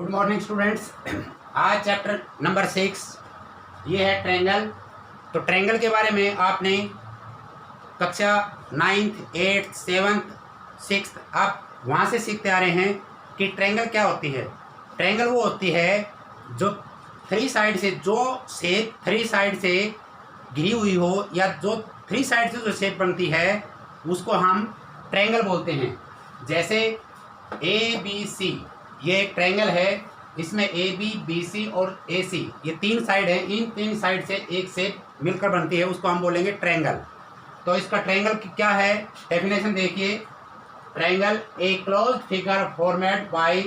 Good morning students. आज chapter number 6 ये है ट्रायंगल। तो ट्रायंगल के बारे में आपने कक्षा 9th 8th 7th 6th आप वहाँ से सीखते आ रहे हैं कि ट्रायंगल क्या होती है। ट्रायंगल वो होती है जो थ्री साइड से घिरी हुई हो, या जो थ्री साइड से जो शेप बनती है उसको हम ट्रायंगल बोलते हैं। जैसे ABC ये एक ट्रायंगल है, इसमें AB BC और AC ये तीन साइड है, इन तीन साइड से एक शेप मिलकर बनती है, उसको हम बोलेंगे ट्रायंगल। तो इसका ट्रायंगल क्या है, डेफिनेशन देखिए। Triangle a closed figure format by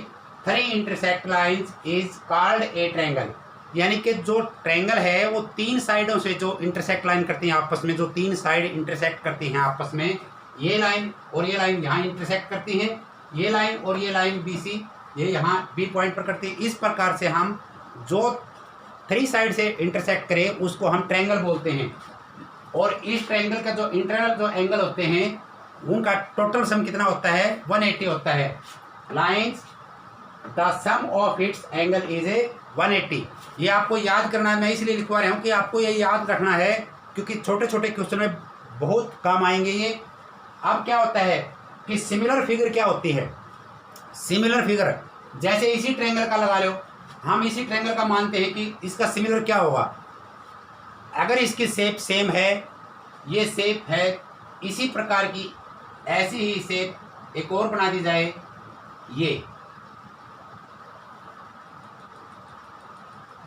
three intersect lines is called a triangle. यानी कि जो ट्रायंगल है वो तीन साइडों से जो इंटरसेक्ट लाइन करती हैं आपस में, जो तीन साइड इंटरसेक्ट करती हैं आपस में, ये लाइन और ये लाइन यहाँ इंटरसेक्ट करती हैं, ये लाइन और ये लाइन BC ये यहाँ B पॉइंट पर करती है। इस प्रकार से हम जो थ्री साइड से इंटरसेक्ट करें उसको हम ट्रायंगल बोलते हैं। और इस ट्रायंगल का जो इंटरनल जो एंगल होते हैं उनका टोटल सम कितना होता है, 180 होता है। Lines the sum of its angle is a 180। ये आपको याद करना है, मैं इसलिए लिखवा रहा हूँ कि आपको ये याद रखना है क्योंकि छोटे छोटे क्वेश्चन में बहुत काम आएंगे ये। अब क्या होता है कि सिमिलर फिगर क्या होती है। सिमिलर फिगर जैसे इसी ट्रायंगल का लगा लो, हम इसी ट्रायंगल का मानते हैं कि इसका सिमिलर क्या होगा। अगर इसकी शेप सेम है, ये शेप है इसी प्रकार की, ऐसी ही शेप एक और बना दी जाए, ये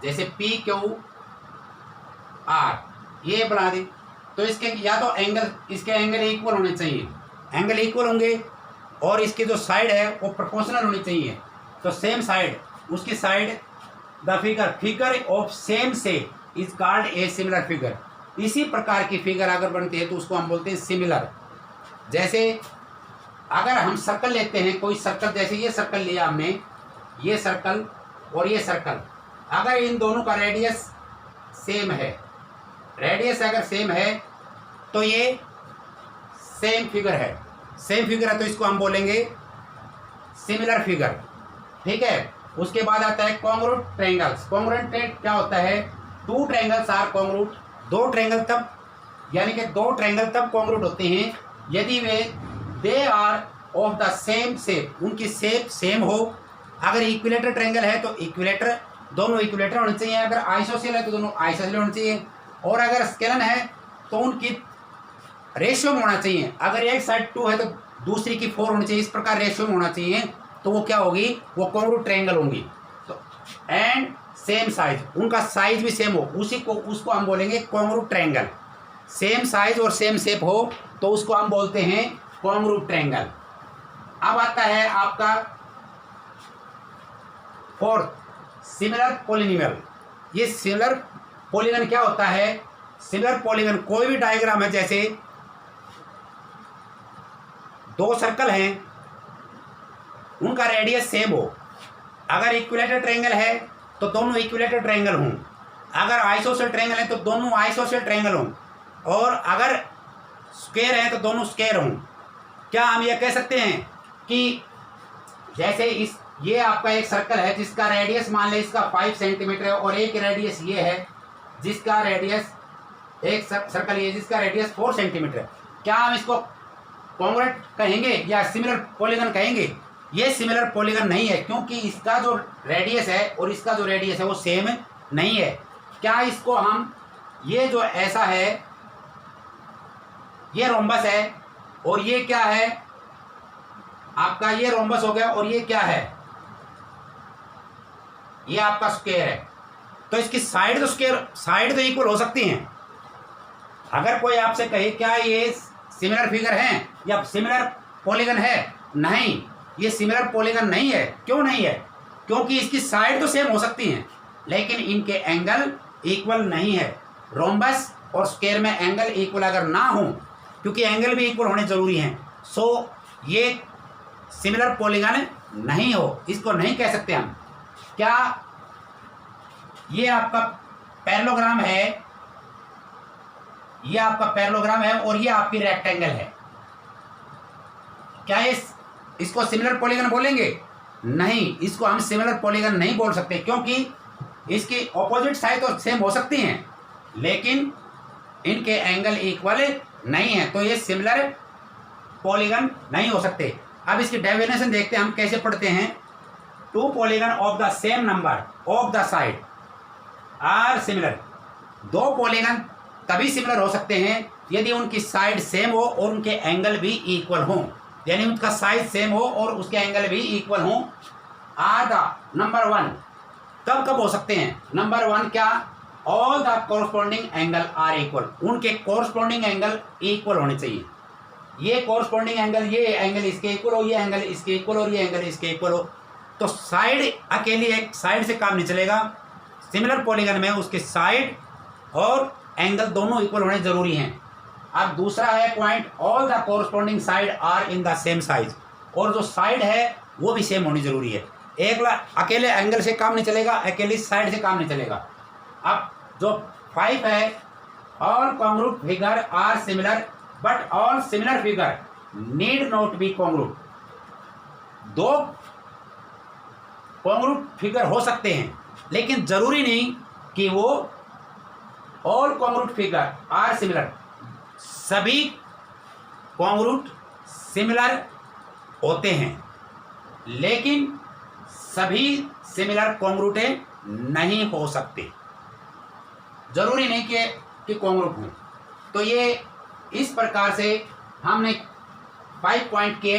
जैसे PQR ये बना दी, तो इसके या तो एंगल, इसके एंगल इक्वल होने चाहिए, एंगल इक्वल होंगे और इसकी जो साइड है वो प्रोपोर्शनल होनी चाहिए। तो सेम साइड, उसकी side the figure of same shape is called a similar figure. इसी प्रकार की फिगर अगर बनती है तो उसको हम बोलते हैं सिमिलर। जैसे अगर हम सर्कल लेते हैं, कोई सर्कल, जैसे ये सर्कल लिया हमने, ये सर्कल और ये सर्कल, अगर इन दोनों का रेडियस सेम है, रेडियस अगर सेम है तो ये सेम फिगर है, सेम फिगर है तो इसको हम बोलेंगे सिमिलर फिगर। ठीक है। उसके बाद आता है कॉन्ग्रुएंट ट्रायंगल्स। कॉन्ग्रुएंट क्या होता है, टू ट्रायंगल्स आर कॉन्ग्रुएंट। दो ट्रायंगल तब, यानी कि दो ट्रायंगल तब कॉन्ग्रुएंट होते हैं यदि they are of the same shape, उनकी शेप सेम हो। अगर इक्विलेटर ट्रायंगल है तो इक्विलेटर, दोनों इक्विलेटर होने चाहिए। अगर आइसोसेल है तो दोनों आइसोसेल होने चाहिए। और अगर स्केलन है तो उनकी रेशियो में होना चाहिए। अगर एक साइड 2 है तो दूसरी की 4 होनी चाहिए। इस प्रकार रेशियो में होना चाहिए, तो वो क्या होगी, वो कॉन्ग्रुएंट ट्रायंगल होंगी। तो एंड सेम साइज, उनका साइज भी सेम हो, उसको हम बोलेंगे कॉन्ग्रुएंट ट्रायंगल। सेम साइज और सेम शेप हो तो उसको हम बोलते हैं कॉन्ग्रुएंट ट्रायंगल। अब आता है आपका फोर्थ, सिमिलर पॉलिनॉमियल। ये सिमिलर पॉलीगन क्या होता है, सिमिलर पॉलीगन कोई भी डायग्राम है, जैसे दो सर्कल हैं, उनका रेडियस सेम हो। अगर इक्विलेटर ट्रायंगल है तो दोनों इक्विलेटर ट्रायंगल हों। अगर आइसोसेल ट्रायंगल है तो दोनों आइसोसेल ट्रायंगल हों। और अगर स्क्वायर है तो दोनों स्क्वायर हों। क्या हम ये कह सकते हैं कि जैसे ये आपका एक सर्कल है जिसका रेडियस मान लें इसका 5 सेंटीमीटर है, और एक रेडियस ये है जिसका रेडियस, एक सर्कल ये जिसका रेडियस 4 सेंटीमीटर है, क्या हम इसको कॉन्ग्रुएंट कहेंगे या सिमिलर पॉलीगन कहेंगे? ये सिमिलर पॉलीगन नहीं है क्योंकि इसका जो रेडियस है और इसका जो रेडियस है वो सेम नहीं है। क्या इसको हम, ये जो ऐसा है ये रोम्बस है, और ये क्या है आपका, ये रोम्बस हो गया, और ये क्या है, ये आपका स्क्वायर है। तो इसकी साइड तो स्क्वायर, साइड तो इक्वल हो सकती हैं। अगर कोई आपसे कहे क्या ये सिमिलर फिगर हैं या सिमिलर पॉलीगन है, नहीं, ये सिमिलर पॉलीगन नहीं है। क्यों नहीं है? क्योंकि इसकी साइड तो सेम हो सकती हैं लेकिन इनके एंगल इक्वल नहीं है। रोम्बस और स्क्वायर में एंगल इक्वल अगर ना हो, क्योंकि एंगल भी इक्वल होने जरूरी हैं, सो ये सिमिलर पॉलीगन नहीं हो, इसको नहीं कह सकते हम। क्या ये आपका पैरेललोग्राम है, ये आपका पैरेललोग्राम है और ये आपकी रेक्टेंगल है, क्या इसको सिमिलर पॉलीगन बोलेंगे? नहीं, इसको हम सिमिलर पॉलीगन नहीं बोल सकते, क्योंकि इसकी ऑपोजिट साइड तो सेम हो सकती हैं लेकिन इनके एंगल इक्वल नहीं है, तो ये सिमिलर पॉलीगन नहीं हो सकते। अब इसकी डेफिनेशन देखते हैं हम कैसे पढ़ते हैं। Two polygon of the same number of the side are similar. दो पॉलीगन तभी सिमिलर हो सकते हैं यदि उनकी साइड सेम हो और उनके एंगल भी इक्वल हो, यानी उनका साइज सेम हो और उसके एंगल भी इक्वल हो। आर द नंबर वन तब कब हो सकते हैं? नंबर वन क्या? All the corresponding angle are equal. उनके कोरस्पॉन्डिंग एंगल इक्वल होने चाहिए। ये कोरस्पॉन्डिंग एंगल, ये एंगल इसके इक्वल हो, ये एंगल इसके इक्वल हो, ये एंगल इसके इक्वल हो। तो साइड अकेली एक साइड से काम नहीं चलेगा। सिमिलर पॉलीगन में उसके साइड और एंगल दोनों इक्वल होने जरूरी हैं। अब दूसरा है point, all the corresponding side are in the same size. और जो साइड है वो भी सेम होनी जरूरी है। एक अकेले एंगल से काम नहीं चलेगा, अकेली साइड से काम नहीं चलेगा। अब जो 5 है, all congruent figure are similar but all similar figure need not be congruent. दो कॉन्ग्रुएंट फिगर हो सकते हैं लेकिन जरूरी नहीं कि वो all congruent figure are similar, सभी कॉन्ग्रुएंट सिमिलर होते हैं लेकिन सभी सिमिलर कॉन्ग्रुएंट नहीं हो सकते। जरूरी नहीं कि कॉन्ग्रुएंट हो। तो ये इस प्रकार से हमने 5 पॉइंट किए।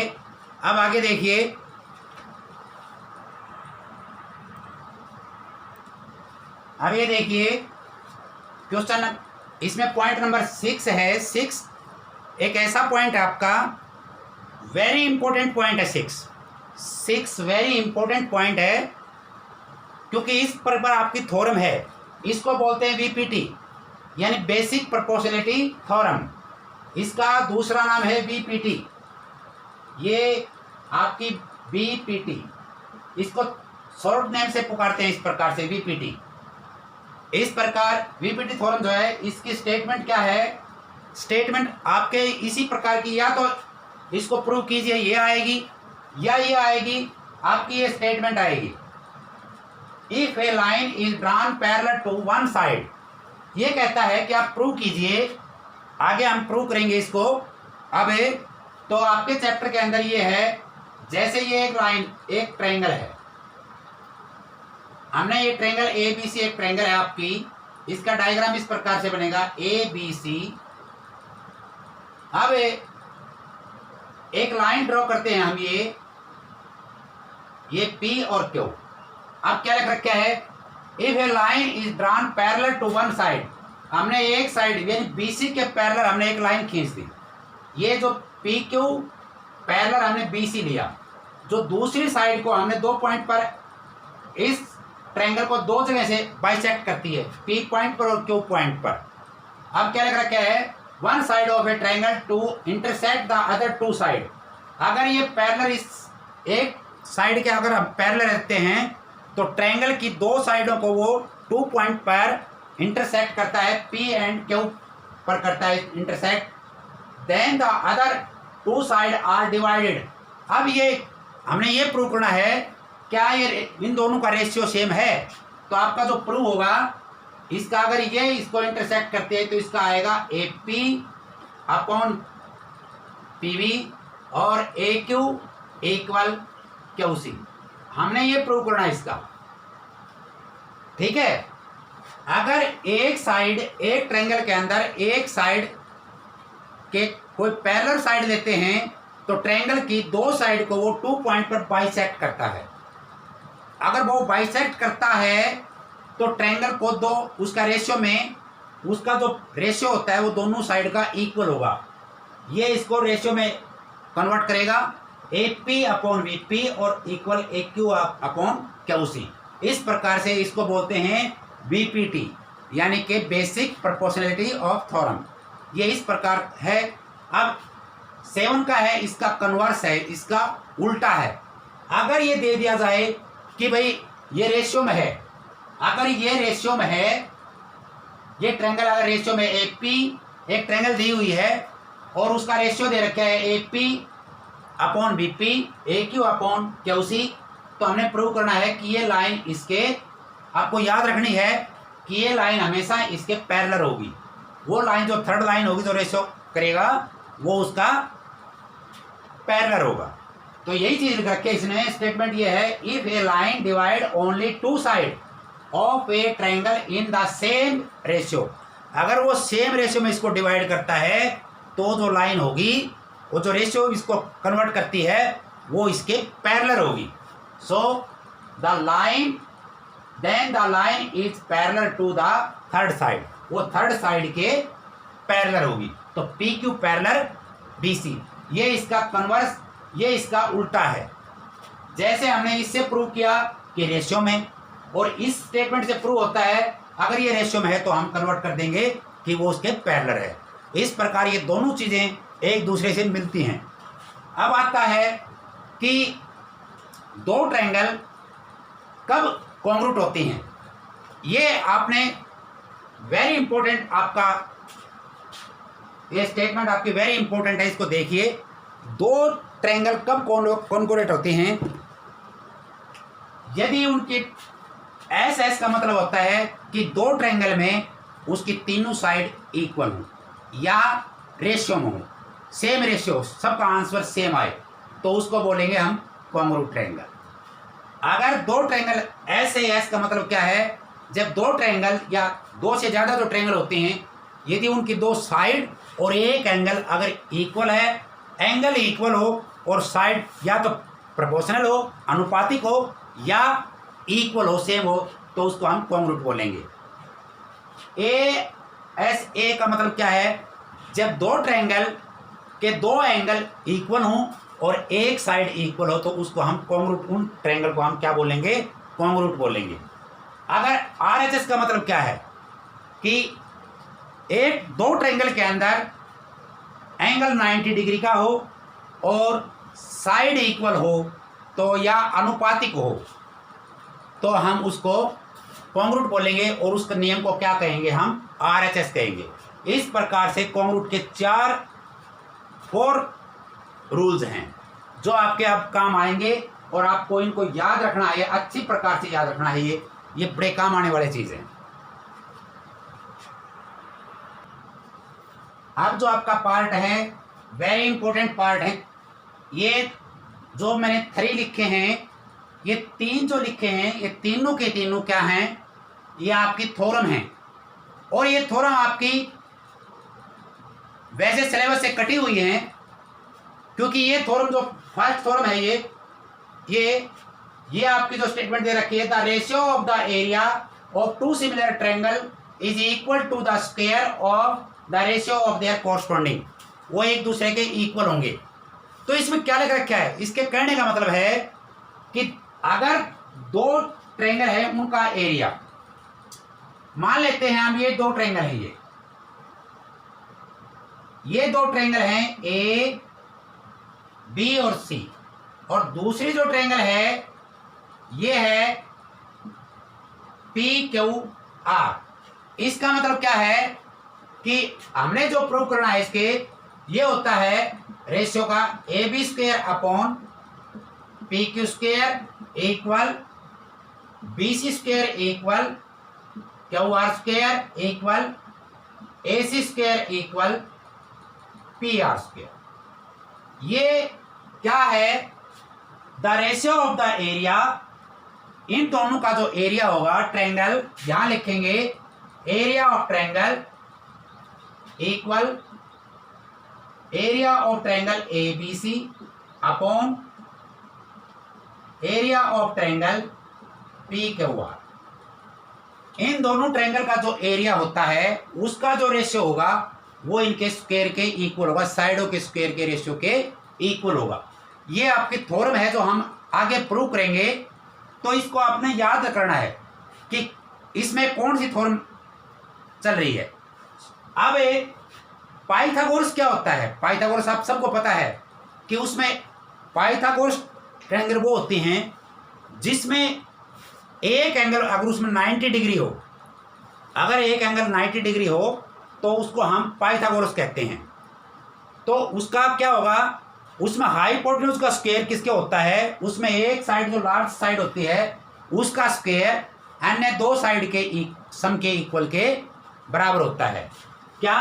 अब आगे देखिए, अब ये देखिए क्वेश्चन, इसमें पॉइंट नंबर 6 है। 6 एक ऐसा पॉइंट है आपका, वेरी इंपॉर्टेंट पॉइंट है। 6 वेरी इंपॉर्टेंट पॉइंट है क्योंकि इस पर आपकी थ्योरम है। इसको बोलते हैं वीपीटी, यानी बेसिक प्रोपोर्शनैलिटी थ्योरम। इसका दूसरा नाम है वीपीटी। ये आपकी वीपीटी, इसको शॉर्ट नेम से पुकारते हैं इस प्रकार से, वीपीटी। इस प्रकार वीपीटी थ्योरम जो है, इसकी स्टेटमेंट क्या है? स्टेटमेंट आपके इसी प्रकार की, या तो इसको प्रूव कीजिए, ये आएगी, या ये आएगी, आपकी ये स्टेटमेंट आएगी। If a line is drawn parallel to one side, ये कहता है कि आप प्रूव कीजिए। आगे हम प्रूव करेंगे इसको। अब तो आपके चैप्टर के अंदर ये है, जैसे ये एक लाइन, एक ट्रायंगल है, हमने ये ट्रायंगल ABC एक ट्रायंगल है आपकी, इसका डायग्राम इस प्रकार से बनेगा ABC। अब एक लाइन ड्रॉ करते हैं हम, ये P और Q। अब क्या लिख रखा है? If a line is drawn parallel to one side, हमने एक साइड यानी BC के पैरेलल हमने एक लाइन खींच दी। ये जो PQ पैरेलल हमने BC लिया, जो दूसरी साइड को हमने 2 पॉइंट पर, इस ट्रायंगल को 2 जगह से बाइसेक्ट करती है, P पॉइंट पर और Q पॉइंट पर। अब क्या लिख रखा है? One side of a triangle to intersect the other 2 side. अगर ये पैरेलल, इस एक साइड के अगर हम पैरेलल रखते हैं तो ट्रायंगल की 2 साइडों को वो 2 पॉइंट पर इंटरसेक्ट करता है, P एंड Q पर करता है intersect. Then the other 2 side are divided. अब ये हमने ये प्रूव करना है, क्या ये इन दोनों का रेशियो सेम है? तो आपका जो प्रूव होगा, इसका अगर ये इसको इंटरसेक्ट करते हैं तो इसका आएगा AP अपॉन PV और AQ इक्वल QC। हमने ये प्रूव करना है इसका, ठीक है। अगर एक साइड, एक ट्रायंगल के अंदर एक साइड के कोई पैरेलल साइड लेते हैं तो ट्रायंगल की 2 साइड को वो 2 पॉइंट पर बाइसेक्ट करता है। अगर वो बाइसेक्ट करता है तो ट्रायंगल को 2, उसका रेशियो में, उसका जो रेशियो होता है वो दोनों साइड का इक्वल होगा। ये इसको रेशियो में कन्वर्ट करेगा, AP अपॉन VP और इक्वल AQ अपॉन QC। इस प्रकार से इसको बोलते हैं VPT, यानी कि बेसिक प्रोपोर्शनैलिटी ऑफ थ्योरम। ये इस प्रकार है। अब 7 का है, इसका कन्वर्स है, इसका उल्टा है। अगर ये दे दिया जाए कि भाई ये रेशियो में है, अगर ये रेशियो में है, ये ट्रायंगल अगर रेशियो में AP, एक ट्रायंगल दी हुई है और उसका रेशियो दे रखा है AP upon VP, AQ upon QC, तो हमने प्रूव करना है कि ये लाइन इसके, आपको याद रखनी है कि ये लाइन हमेशा इसके पैरेलल होगी। वो लाइन जो थर्ड लाइन होगी जो रेशियो करेगा वो उसका पैरेलल होगा। तो यही चीज लिख रखे इसने, स्टेटमेंट ये है, if a line divide only two side of a triangle in the same ratio, अगर वो सेम रेशियो में इसको डिवाइड करता है तो जो लाइन होगी, वो जो रेशियो इसको कन्वर्ट करती है वो इसके पैरेलल होगी। So the line, then the line is parallel to the third side, वो थर्ड साइड के पैरेलल होगी। तो P Q parallel B C, ये इसका कन्वर्स, ये इसका उल्टा है। जैसे हमने इससे प्रूव किया कि रेशियो में, और इस स्टेटमेंट से प्रूव होता है अगर ये रेशियो में है तो हम कन्वर्ट कर देंगे कि वो उसके पैरेलल है। इस प्रकार ये दोनों चीज़ें एक दूसरे से मिलती हैं। अब आता है कि दो ट्रायंगल कब कॉन्ग्रुएंट होती हैं। ये आपने वेरी इंपॉर्टेंट, आपका ये स्टेटमेंट आपकी वेरी इंपॉर्टेंट है, इसको देखिए। दो ट्रायंगल कब कॉन्ग्रुएंट होती हैं, यदि उनकी एस एस का मतलब होता है कि दो ट्रायंगल में उसकी तीनों साइड इक्वल हो या रेशियो में हो, सेम रेशियो, सबका आंसर सेम आए, तो उसको बोलेंगे हम कॉन्ग्रुएंट ट्रायंगल। अगर दो ट्रायंगल, एस ए एस का मतलब क्या है, जब दो ट्रायंगल या दो से ज़्यादा जो ट्रायंगल होते हैं, यदि उनकी दो साइड और एक एंगल अगर इक्वल है, एंगल इक्वल हो और साइड या तो प्रोपोर्शनल हो, अनुपातिक हो, या इक्वल हो, सेम हो, तो उसको हम कॉन्ग्रुएंट बोलेंगे। ए एस ए का मतलब क्या है, जब दो ट्रायंगल के दो एंगल इक्वल हों और एक साइड इक्वल हो तो उसको हम कॉन्ग्रुएंट, उन ट्रायंगल को हम क्या बोलेंगे, कॉन्ग्रुएंट बोलेंगे। अगर आर एच एस का मतलब क्या है कि एक दो ट्रायंगल के अंदर एंगल 90 डिग्री का हो और साइड इक्वल हो तो, या अनुपातिक हो, तो हम उसको कॉन्ग्रुएंट बोलेंगे और उसके नियम को क्या कहेंगे, हम आर एच एस कहेंगे। इस प्रकार से कॉन्ग्रुएंट के 4 रूल्स हैं जो आपके अब काम आएंगे और आपको इनको याद रखना है, अच्छी प्रकार से याद रखना है। ये बड़े काम आने वाले चीज़ हैं। अब जो आपका पार्ट है, वेरी इंपॉर्टेंट पार्ट है। ये जो मैंने 3 लिखे हैं, ये 3 जो लिखे हैं, ये तीनों के तीनों क्या हैं, ये आपकी थ्योरम है। और ये थ्योरम आपकी वैसे सिलेबस से कटी हुई है, क्योंकि ये थ्योरम जो फर्स्ट थ्योरम है, ये आपकी जो स्टेटमेंट दे रखी है, the ratio of the area of two similar triangle is equal to the square of the ratio of their corresponding, वो एक दूसरे के इक्वल होंगे। तो इसमें क्या लिख रखा है, इसके कहने का मतलब है कि अगर दो ट्रायंगल है, उनका एरिया, मान लेते हैं हम ये दो ट्रायंगल है, ये दो ट्रायंगल हैं ए बी और सी, और दूसरी जो ट्रायंगल है ये है पी क्यू आर। इसका मतलब क्या है कि हमने जो प्रूव करना है इसके, ये होता है रेशियो का A B square upon P Q square equal B C square equal Q R square equal A C square equal P R square. ये क्या है, the ratio of the area, इन दोनों का जो एरिया होगा ट्रायंगल, यहां लिखेंगे area of triangle equal area of triangle A B C upon area of triangle P Q R. इन दोनों ट्रायंगल का जो एरिया होता है उसका जो रेशियो होगा वो इनके स्क्वायर के इक्वल होगा, साइडों के स्क्वायर के रेशियो के इक्वल होगा। ये आपकी थ्योरम है जो हम आगे प्रूव करेंगे। तो इसको आपने याद करना है कि इसमें कौन सी थ्योरम चल रही है। अब पाइथागोरस क्या होता है, पाइथागोरस आप सबको पता है कि उसमें पाइथागोरस ट्रायंगल वो होती हैं जिसमें एक एंगल अगर उसमें 90 डिग्री हो, अगर एक एंगल 90 डिग्री हो तो उसको हम पाइथागोरस कहते हैं। तो उसका क्या होगा उसमें हाइपोटेन्यूज का स्क्वायर किसके होता है, उसमें एक साइड जो लार्ज साइड होती है उसका स्क्वायर अन्य दो साइड के सम के इक्वल के बराबर होता है। क्या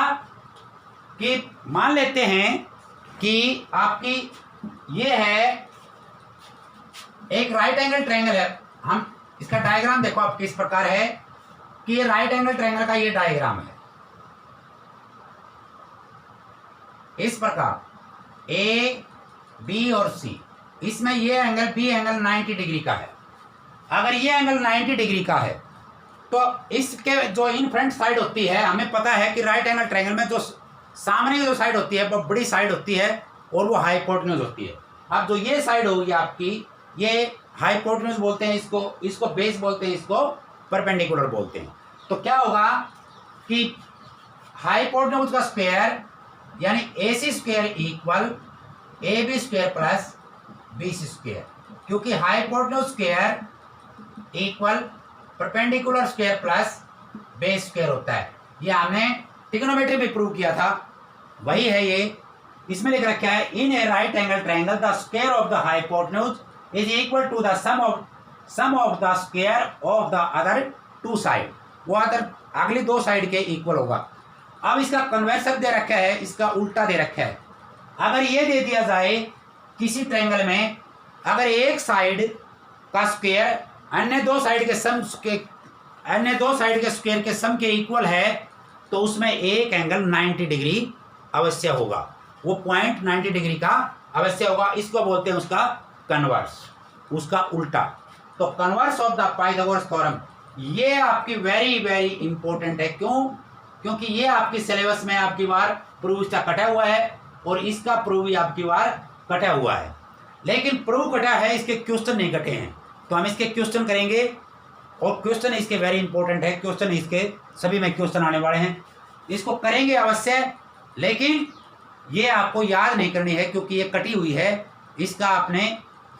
कि मान लेते हैं कि आपकी ये है एक राइट एंगल ट्रायंगल है। हम इसका डायग्राम देखो आप किस प्रकार है कि ये राइट एंगल ट्रायंगल का ये डायग्राम है इस प्रकार ए बी और सी। इसमें ये एंगल बी एंगल 90 डिग्री का है। अगर ये एंगल 90 डिग्री का है तो इसके जो इन फ्रंट साइड होती है, हमें पता है कि राइट एंगल ट्रायंगल में जो सामने की जो साइड होती है वो बड़ी साइड होती है और वो हाइपोटेन्यूज होती है। अब जो ये साइड होगी आपकी, ये हाइपोटेन्यूज बोलते हैं इसको बेस बोलते हैं, इसको परपेंडिकुलर बोलते हैं। तो क्या होगा कि हाइपोटेन्यूज का स्क्वायर यानी A C square equal A B square plus B C square, क्योंकि hypotenuse square equal perpendicular square plus base square होता है। ये हमने ट्रिग्नोमेट्री में प्रूव किया था, वही है ये। इसमें लिख रखा है in a right angle triangle the square of the hypotenuse is equal to the sum of the square of the other two side. वो अदर अगली दो साइड के इक्वल होगा। अब इसका कन्वर्सन दे रखा है, इसका उल्टा दे रखा है। अगर ये दे दिया जाए किसी ट्रायंगल में अगर एक साइड का स्क्वायर अन्य दो साइड के स्क्वायर के सम के इक्वल है तो उसमें एक एंगल 90 डिग्री अवश्य होगा, वो पॉइंट 90 डिग्री का अवश्य होगा। इसको बोलते हैं उसका कन्वर्स, उसका उल्टा। तो converse of the Pythagoras theorem ये आपकी वेरी वेरी इंपॉर्टेंट है। क्यों? क्योंकि ये आपकी सिलेबस में आपकी बार प्रूव इसका कटा हुआ है और इसका प्रूव भी आपकी बार कटा हुआ है, लेकिन प्रूव कटा है, इसके क्वेश्चन नहीं कटे हैं। तो हम इसके क्वेश्चन करेंगे और क्वेश्चन इसके वेरी इंपॉर्टेंट है। क्वेश्चन इसके सभी में क्वेश्चन आने वाले हैं, इसको करेंगे अवश्य, लेकिन ये आपको याद नहीं करनी है क्योंकि ये कटी हुई है। इसका आपने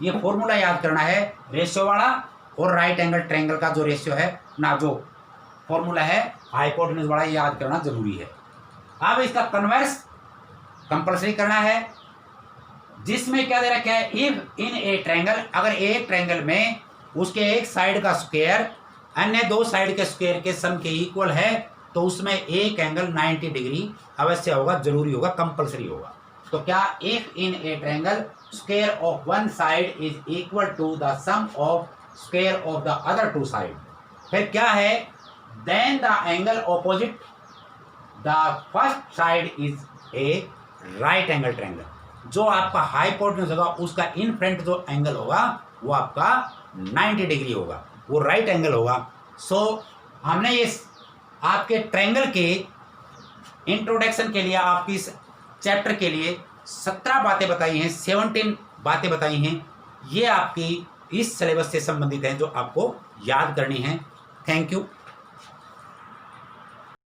ये फॉर्मूला याद करना है रेशियो वाला, और राइट एंगल ट्रायंगल का जो रेशियो है ना, जो फॉर्मूला है हाइपोटेन्यूज वाला, याद करना जरूरी है। अब इसका कन्वर्स कंपल्सरी करना है, जिसमें क्या दे रखा है इफ इन ए ट्रायंगल, अगर एक ट्रायंगल में उसके एक साइड का स्क्वायर अन्य दो साइड के स्क्वायर के सम के इक्वल है तो उसमें एक एंगल 90 डिग्री अवश्य होगा, जरूरी होगा, कंपल्सरी होगा। तो क्या if in a triangle square of one side is equal to the sum of square of the other two side, फिर क्या है then the angle opposite the first side is a right angle triangle. जो आपका hypotenuse होगा उसका in front जो angle होगा वो आपका 90 डिग्री होगा, वो राइट एंगल होगा। सो हमने ये आपके ट्रायंगल के इंट्रोडक्शन के लिए आपकी इस चैप्टर के लिए 17 बातें बताई हैं, 17 बातें बताई हैं। ये आपकी इस सिलेबस से संबंधित हैं जो आपको याद करनी है। Thank you.